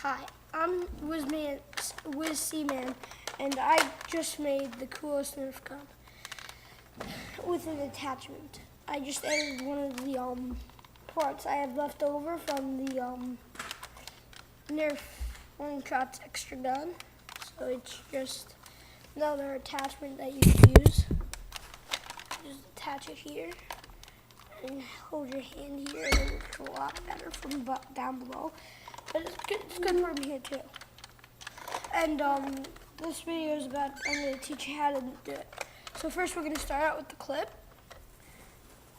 Hi, I'm WizCman, and I just made the coolest nerf gun with an attachment. I just added one of the parts I have left over from the nerf long shots extra gun. So it's just another attachment that you can use. Just attach it here and hold your hand here, and it's a lot better from down below. But it's good from here too. And this video is about, I'm going to teach you how to do it. So first we're going to start out with the clip.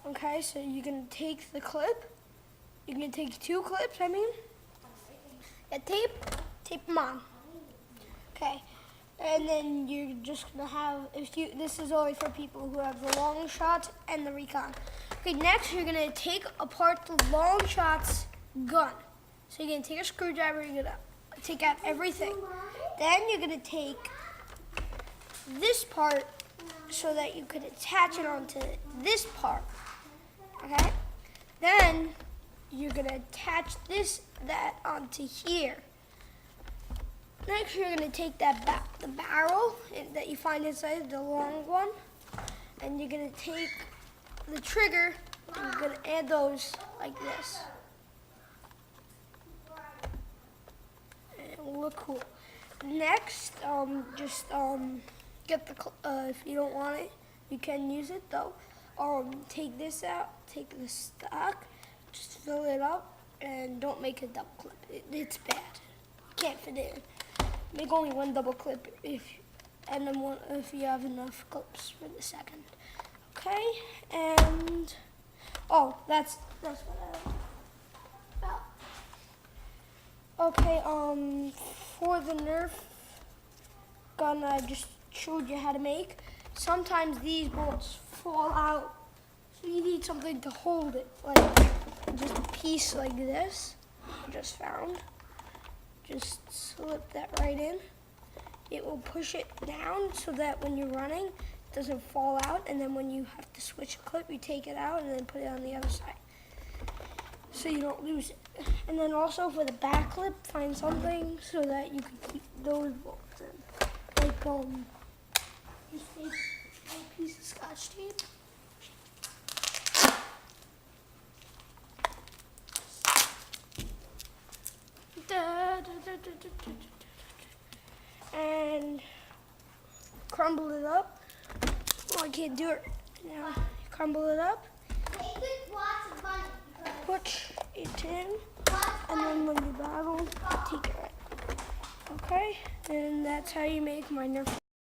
Okay, so you're going to take the clip. You're going to take two clips, Yeah, tape them on. Okay, and then you're just going to have, this is only for people who have the long shots and the recon. Okay, next you're going to take apart the long shots gun. So you're going to take a screwdriver, you're going to take out everything. Then you're going to take this part so that you could attach it onto this part. Okay? Then you're going to attach that onto here. Next you're going to take the barrel that you find inside, the long one, and you're going to take the trigger and you're going to add those like this. Will look cool. Next, get if you don't want it, you can use it though. Take this out, take the stock, just fill it up, and don't make a double clip. It's bad. You can't fit it in. Make only one double clip if you have enough clips for the second. Okay, and that's what I. Okay, for the nerf gun I just showed you how to make, sometimes these bolts fall out, so you need something to hold it, like just a piece like this I just found. Just slip that right in. It will push it down so that when you're running, it doesn't fall out, and then when you have to switch a clip, you take it out and then put it on the other side, so you don't lose it. And then also for the back clip, find something so that you can keep those bolts in. Like just take a piece of Scotch tape. And crumble it up. Well, I can't do it now. Crumble it up. Put it in, and then when you battle, take it right. Okay, and that's how you make my nerf.